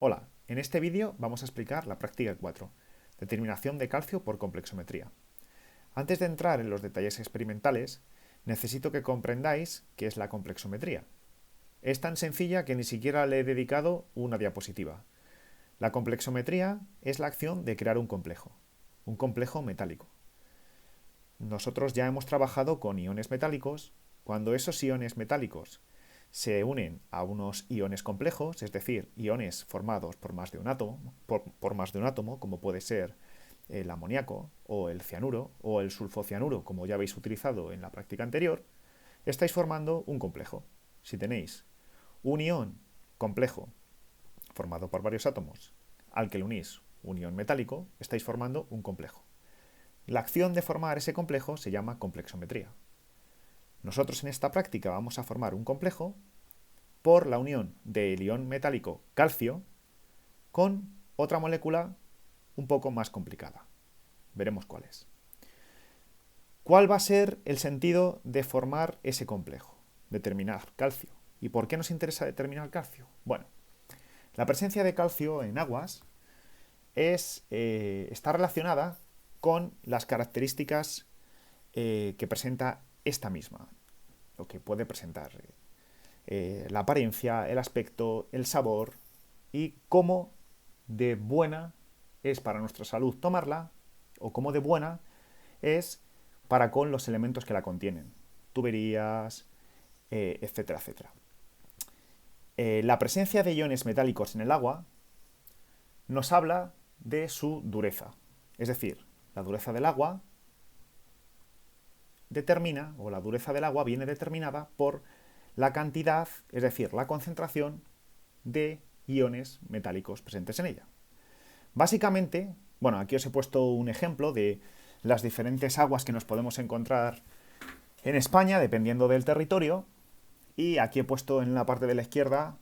Hola, en este vídeo vamos a explicar la práctica 4, determinación de calcio por complexometría. Antes de entrar en los detalles experimentales, necesito que comprendáis qué es la complexometría. Es tan sencilla que ni siquiera le he dedicado una diapositiva. La complexometría es la acción de crear un complejo metálico. Nosotros ya hemos trabajado con iones metálicos. Cuando esos iones metálicos se unen a unos iones complejos, es decir, iones formados por más de un átomo, como puede ser el amoníaco o el cianuro o el sulfocianuro, como ya habéis utilizado en la práctica anterior, estáis formando un complejo. Si tenéis un ion complejo formado por varios átomos al que le unís un ion metálico, estáis formando un complejo. La acción de formar ese complejo se llama complexometría. Nosotros en esta práctica vamos a formar un complejo por la unión del ion metálico calcio con otra molécula un poco más complicada. Veremos cuál es. ¿Cuál va a ser el sentido de formar ese complejo? Determinar calcio. ¿Y por qué nos interesa determinar calcio? Bueno, la presencia de calcio en aguas está relacionada con las características que presenta esta misma, lo que puede presentar la apariencia, el aspecto, el sabor y cómo de buena es para nuestra salud tomarla o cómo de buena es para con los elementos que la contienen, tuberías, etcétera, etcétera. La presencia de iones metálicos en el agua nos habla de su dureza, es decir, la dureza del agua determina, o la dureza del agua viene determinada por la cantidad, es decir, la concentración de iones metálicos presentes en ella. Básicamente, bueno, aquí os he puesto un ejemplo de las diferentes aguas que nos podemos encontrar en España, dependiendo del territorio, y aquí he puesto en la parte de la izquierda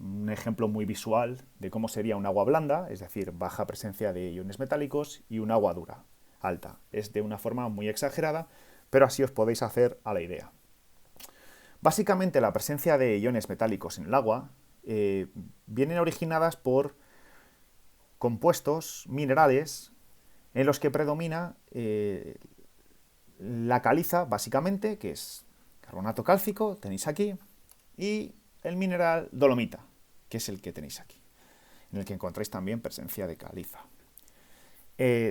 un ejemplo muy visual de cómo sería un agua blanda, es decir, baja presencia de iones metálicos, y un agua dura, alta. Es de una forma muy exagerada, pero así os podéis hacer a la idea. Básicamente la presencia de iones metálicos en el agua vienen originadas por compuestos minerales en los que predomina la caliza, básicamente, que es carbonato cálcico, tenéis aquí, y el mineral dolomita, que es el que tenéis aquí, en el que encontráis también presencia de caliza.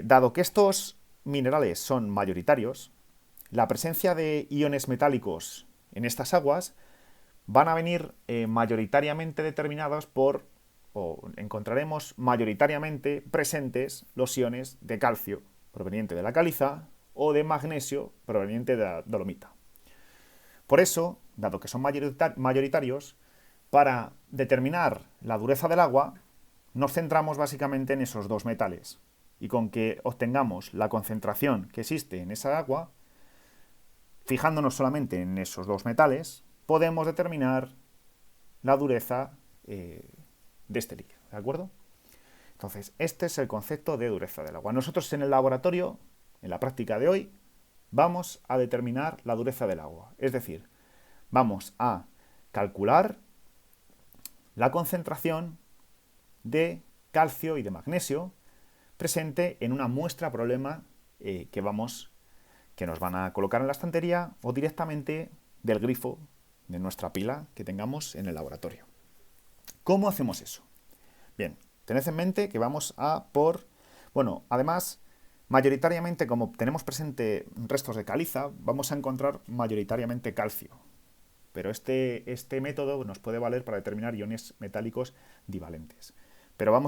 Dado que estos minerales son mayoritarios, la presencia de iones metálicos en estas aguas van a venir mayoritariamente determinados por, o encontraremos mayoritariamente presentes los iones de calcio proveniente de la caliza o de magnesio proveniente de la dolomita. Por eso, dado que son mayoritarios, para determinar la dureza del agua, nos centramos básicamente en esos dos metales. Y con que obtengamos la concentración que existe en esa agua, fijándonos solamente en esos dos metales, podemos determinar la dureza de este líquido, ¿de acuerdo? Entonces, este es el concepto de dureza del agua. Nosotros en el laboratorio, en la práctica de hoy, vamos a determinar la dureza del agua. Es decir, vamos a calcular la concentración de calcio y de magnesio presente en una muestra problema que nos van a colocar en la estantería o directamente del grifo de nuestra pila que tengamos en el laboratorio. ¿Cómo hacemos eso? Bien, tened en mente que vamos a además, mayoritariamente, como tenemos presente restos de caliza, vamos a encontrar mayoritariamente calcio. Pero este método nos puede valer para determinar iones metálicos divalentes. Pero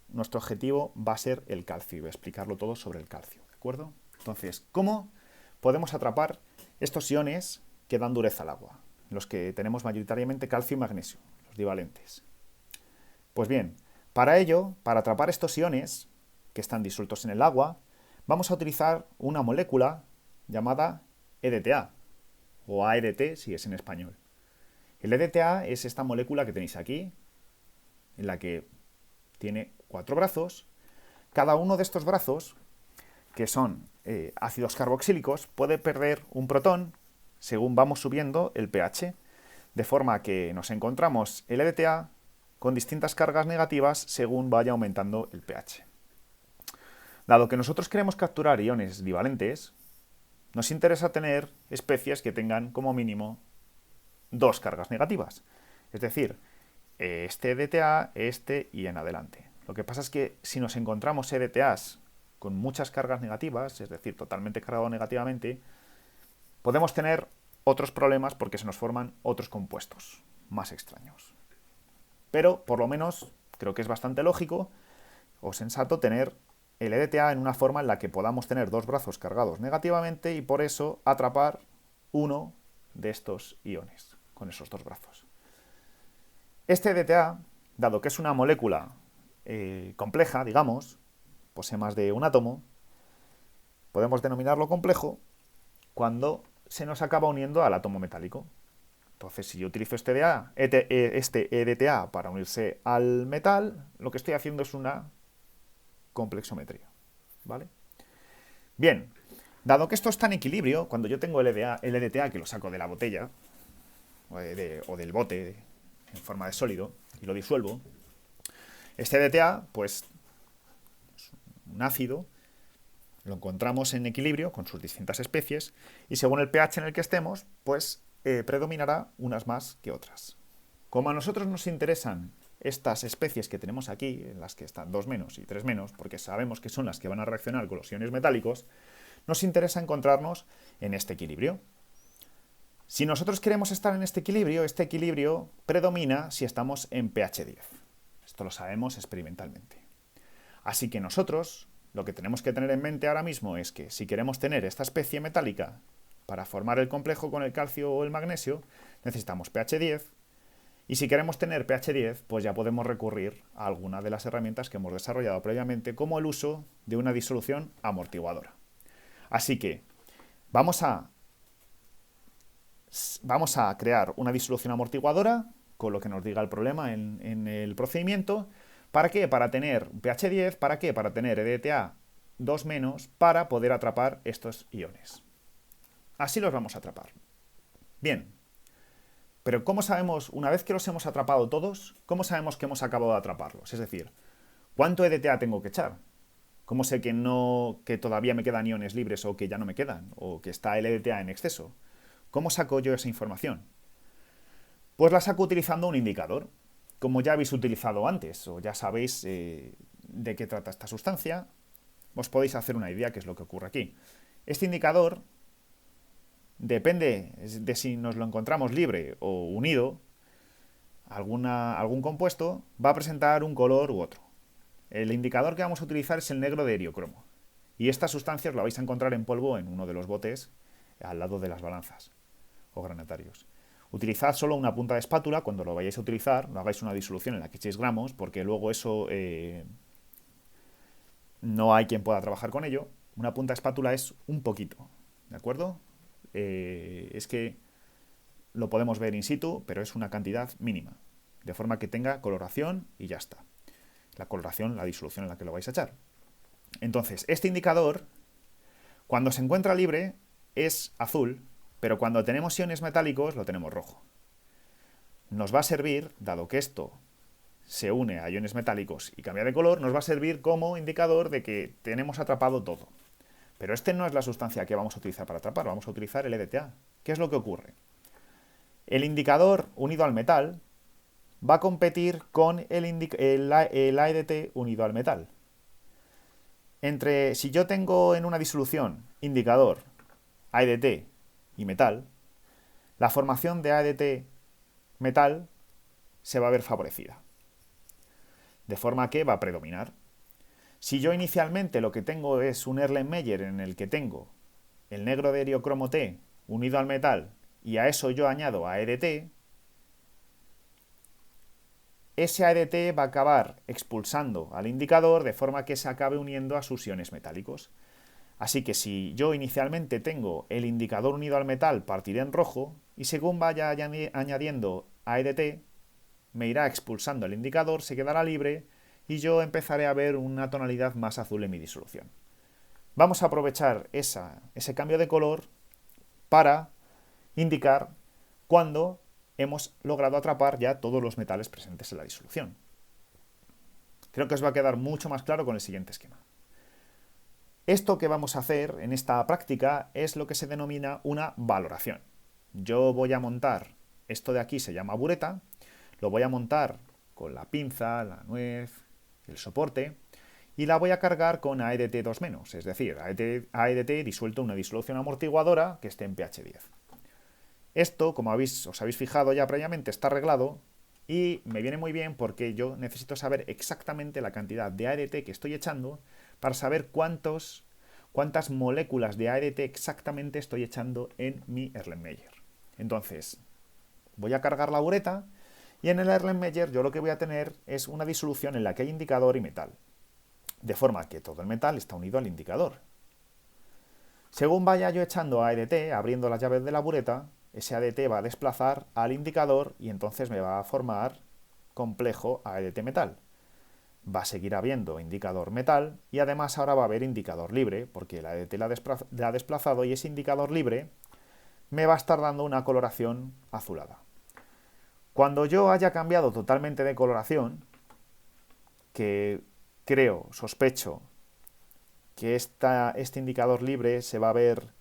nuestro objetivo va a ser el calcio y voy a explicarlo todo sobre el calcio, ¿de acuerdo? Entonces, ¿cómo podemos atrapar estos iones que dan dureza al agua? Los que tenemos mayoritariamente calcio y magnesio, los divalentes. Pues bien, para ello, para atrapar estos iones que están disueltos en el agua, vamos a utilizar una molécula llamada EDTA, o AEDT si es en español. El EDTA es esta molécula que tenéis aquí, en la que tiene 4 brazos. Cada uno de estos brazos, que son ácidos carboxílicos, puede perder un protón según vamos subiendo el pH, de forma que nos encontramos el EDTA con distintas cargas negativas según vaya aumentando el pH. Dado que nosotros queremos capturar iones divalentes, nos interesa tener especies que tengan como mínimo 2 cargas negativas. Es decir, este EDTA, este y en adelante. Lo que pasa es que si nos encontramos EDTAs con muchas cargas negativas, es decir, totalmente cargado negativamente, podemos tener otros problemas porque se nos forman otros compuestos más extraños. Pero, por lo menos, creo que es bastante lógico o sensato tener el EDTA en una forma en la que podamos tener 2 brazos cargados negativamente y por eso atrapar uno de estos iones con esos 2 brazos. Este EDTA, dado que es una molécula compleja, digamos, posee más de un átomo, podemos denominarlo complejo cuando se nos acaba uniendo al átomo metálico. Entonces, si yo utilizo este EDTA para unirse al metal, lo que estoy haciendo es una complexometría, ¿vale? Bien, dado que esto está en equilibrio, cuando yo tengo el EDTA que lo saco de la botella o del bote en forma de sólido y lo disuelvo, este EDTA, pues, es un ácido, lo encontramos en equilibrio con sus distintas especies y según el pH en el que estemos, pues predominará unas más que otras. Como a nosotros nos interesan estas especies que tenemos aquí, en las que están 2 menos y 3 menos, porque sabemos que son las que van a reaccionar con los iones metálicos, nos interesa encontrarnos en este equilibrio. Si nosotros queremos estar en este equilibrio predomina si estamos en pH 10. Esto lo sabemos experimentalmente. Así que nosotros lo que tenemos que tener en mente ahora mismo es que si queremos tener esta especie metálica para formar el complejo con el calcio o el magnesio, necesitamos pH 10. Y si queremos tener pH 10, pues ya podemos recurrir a alguna de las herramientas que hemos desarrollado previamente, como el uso de una disolución amortiguadora. Así que vamos a crear una disolución amortiguadora con lo que nos diga el problema en el procedimiento. ¿Para qué? Para tener pH 10. ¿Para qué? Para tener EDTA 2 menos para poder atrapar estos iones. Así los vamos a atrapar. Bien. Pero ¿cómo sabemos, una vez que los hemos atrapado todos, cómo sabemos que hemos acabado de atraparlos? Es decir, ¿cuánto EDTA tengo que echar? ¿Cómo sé que todavía me quedan iones libres o que ya no me quedan? ¿O que está el EDTA en exceso? ¿Cómo saco yo esa información? Pues la saco utilizando un indicador. Como ya habéis utilizado antes o ya sabéis de qué trata esta sustancia, os podéis hacer una idea qué es lo que ocurre aquí. Este indicador depende de si nos lo encontramos libre o unido, algún compuesto va a presentar un color u otro. El indicador que vamos a utilizar es el negro de eriocromo. Y esta sustancia os la vais a encontrar en polvo en uno de los botes al lado de las balanzas o granatarios. Utilizad solo una punta de espátula cuando lo vayáis a utilizar, no hagáis una disolución en la que echéis gramos, porque luego eso no hay quien pueda trabajar con ello. Una punta de espátula es un poquito, ¿de acuerdo? Es que lo podemos ver in situ, pero es una cantidad mínima, de forma que tenga coloración y ya está. La coloración, la disolución en la que lo vais a echar. Entonces, este indicador, cuando se encuentra libre, es azul, pero cuando tenemos iones metálicos lo tenemos rojo. Nos va a servir, dado que esto se une a iones metálicos y cambia de color, nos va a servir como indicador de que tenemos atrapado todo. Pero este no es la sustancia que vamos a utilizar para atrapar, vamos a utilizar el EDTA. ¿Qué es lo que ocurre? El indicador unido al metal va a competir con el AEDT unido al metal. Si yo tengo en una disolución indicador, AEDT y metal, la formación de AEDT metal se va a ver favorecida. De forma que va a predominar. Si yo inicialmente lo que tengo es un Erlenmeyer en el que tengo el negro de eriocromo T unido al metal y a eso yo añado AEDT, ese AEDT va a acabar expulsando al indicador de forma que se acabe uniendo a sus iones metálicos. Así que si yo inicialmente tengo el indicador unido al metal, partiré en rojo y según vaya añadiendo AEDT, me irá expulsando el indicador, se quedará libre y yo empezaré a ver una tonalidad más azul en mi disolución. Vamos a aprovechar ese cambio de color para indicar cuándo hemos logrado atrapar ya todos los metales presentes en la disolución. Creo que os va a quedar mucho más claro con el siguiente esquema. Esto que vamos a hacer en esta práctica es lo que se denomina una valoración. Yo voy a montar, esto de aquí se llama bureta, lo voy a montar con la pinza, la nuez, el soporte, y la voy a cargar con AEDT 2-, es decir, AEDT disuelto en una disolución amortiguadora que esté en pH 10. Esto, como os habéis fijado ya previamente, está arreglado y me viene muy bien porque yo necesito saber exactamente la cantidad de AEDT que estoy echando para saber cuántas moléculas de AEDT exactamente estoy echando en mi Erlenmeyer. Entonces, voy a cargar la bureta y en el Erlenmeyer yo lo que voy a tener es una disolución en la que hay indicador y metal, de forma que todo el metal está unido al indicador. Según vaya yo echando AEDT, abriendo las llaves de la bureta, ese ADT va a desplazar al indicador y entonces me va a formar complejo AEDT metal. Va a seguir habiendo indicador metal y además ahora va a haber indicador libre, porque el ADT la ha desplazado y ese indicador libre me va a estar dando una coloración azulada. Cuando yo haya cambiado totalmente de coloración, que sospecho, que este indicador libre se va a ver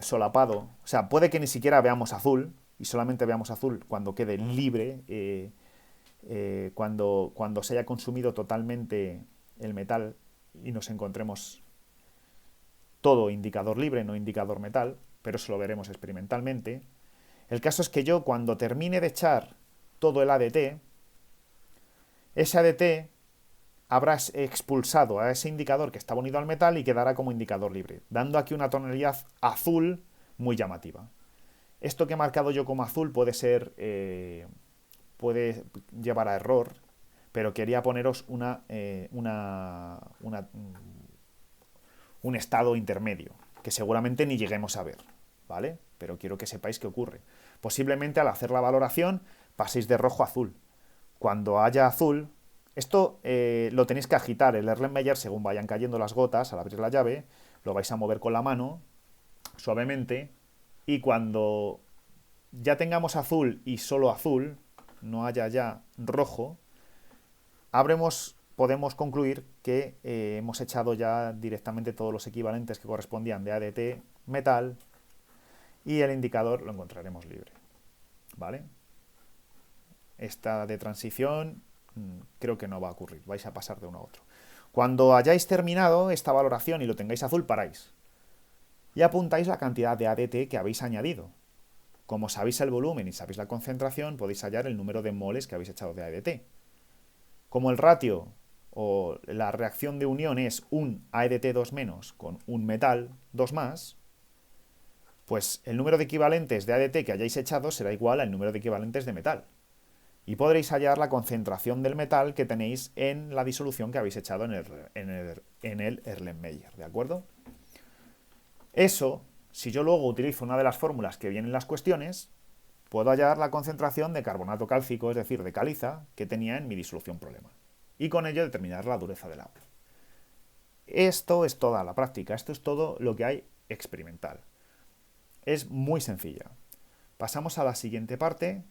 solapado, o sea, puede que ni siquiera veamos azul, y solamente veamos azul cuando quede libre, cuando se haya consumido totalmente el metal y nos encontremos todo indicador libre, no indicador metal, pero eso lo veremos experimentalmente. El caso es que yo cuando termine de echar todo el ADT, ese ADT habrá expulsado a ese indicador que estaba unido al metal y quedará como indicador libre, dando aquí una tonalidad azul muy llamativa. Esto que he marcado yo como azul puede llevar a error, pero quería poneros un estado intermedio, que seguramente ni lleguemos a ver, ¿vale? Pero quiero que sepáis qué ocurre. Posiblemente al hacer la valoración paséis de rojo a azul. Cuando haya azul, esto lo tenéis que agitar el Erlenmeyer según vayan cayendo las gotas al abrir la llave, lo vais a mover con la mano suavemente y cuando ya tengamos azul y solo azul, no haya ya rojo, podemos concluir que hemos echado ya directamente todos los equivalentes que correspondían de ADT metal y el indicador lo encontraremos libre, ¿vale? Esta de transición creo que no va a ocurrir, vais a pasar de uno a otro. Cuando hayáis terminado esta valoración y lo tengáis azul, paráis y apuntáis la cantidad de ADT que habéis añadido. Como sabéis el volumen y sabéis la concentración, podéis hallar el número de moles que habéis echado de ADT. Como el ratio o la reacción de unión es un AEDT 2- con un metal 2+, pues el número de equivalentes de ADT que hayáis echado será igual al número de equivalentes de metal. Y podréis hallar la concentración del metal que tenéis en la disolución que habéis echado en el Erlenmeyer, ¿de acuerdo? Eso, si yo luego utilizo una de las fórmulas que vienen en las cuestiones, puedo hallar la concentración de carbonato cálcico, es decir, de caliza, que tenía en mi disolución problema. Y con ello determinar la dureza del agua. Esto es toda la práctica, esto es todo lo que hay experimental. Es muy sencilla. Pasamos a la siguiente parte.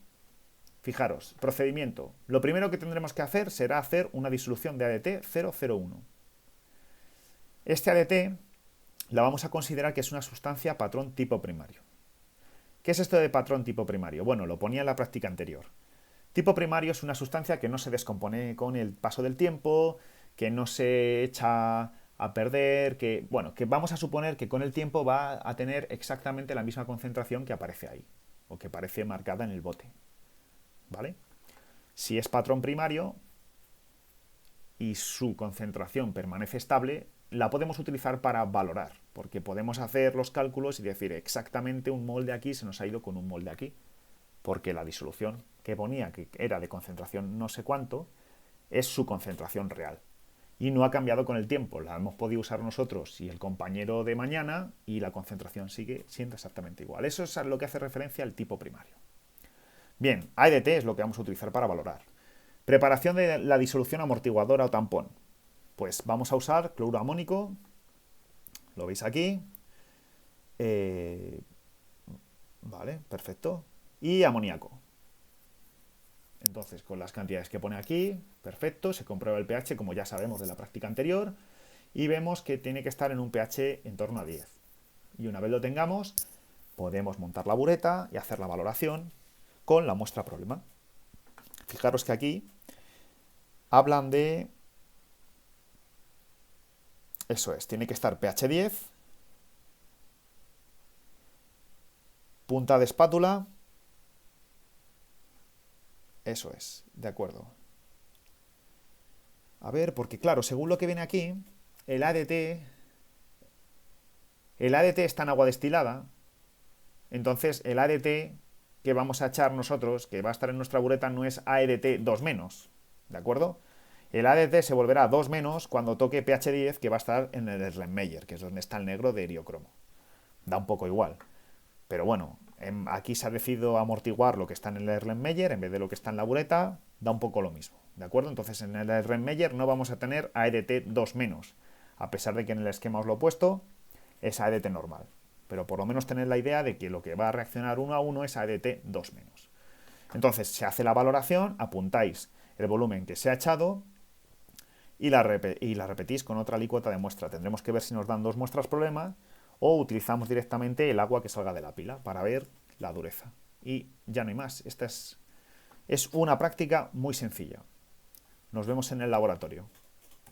Fijaros, procedimiento. Lo primero que tendremos que hacer será hacer una disolución de ADT 001. Este ADT la vamos a considerar que es una sustancia patrón tipo primario. ¿Qué es esto de patrón tipo primario? Bueno, lo ponía en la práctica anterior. Tipo primario es una sustancia que no se descompone con el paso del tiempo, que no se echa a perder, que vamos a suponer que con el tiempo va a tener exactamente la misma concentración que aparece ahí, o que aparece marcada en el bote. ¿Vale? Si es patrón primario y su concentración permanece estable, la podemos utilizar para valorar, porque podemos hacer los cálculos y decir exactamente un mol de aquí se nos ha ido con un mol de aquí, porque la disolución que ponía, que era de concentración no sé cuánto, es su concentración real. Y no ha cambiado con el tiempo, la hemos podido usar nosotros y el compañero de mañana y la concentración sigue siendo exactamente igual. Eso es lo que hace referencia al tipo primario. Bien, AEDT es lo que vamos a utilizar para valorar. Preparación de la disolución amortiguadora o tampón. Pues vamos a usar cloruro amónico, lo veis aquí. Vale, perfecto. y amoníaco. Entonces, con las cantidades que pone aquí, perfecto, se comprueba el pH como ya sabemos de la práctica anterior y vemos que tiene que estar en un pH en torno a 10. Y una vez lo tengamos, podemos montar la bureta y hacer la valoración con la muestra problema. Fijaros que aquí hablan de... Eso es, tiene que estar pH 10, punta de espátula, eso es, de acuerdo. A ver, porque claro, según lo que viene aquí, el ADT está en agua destilada, entonces el ADT que vamos a echar nosotros, que va a estar en nuestra bureta, no es ADT 2-, ¿de acuerdo? El ADT se volverá 2- cuando toque pH 10, que va a estar en el Erlenmeyer, que es donde está el negro de eriocromo. Da un poco igual. Pero bueno, aquí se ha decidido amortiguar lo que está en el Erlenmeyer en vez de lo que está en la bureta, da un poco lo mismo, ¿de acuerdo? Entonces en el Erlenmeyer no vamos a tener ADT 2-, a pesar de que en el esquema os lo he puesto, es ADT normal. Pero por lo menos tener la idea de que lo que va a reaccionar 1 a 1 es ADT 2-. Entonces se hace la valoración, apuntáis el volumen que se ha echado y la repetís con otra alícuota de muestra. Tendremos que ver si nos dan 2 muestras problema o utilizamos directamente el agua que salga de la pila para ver la dureza. Y ya no hay más. Esta es una práctica muy sencilla. Nos vemos en el laboratorio.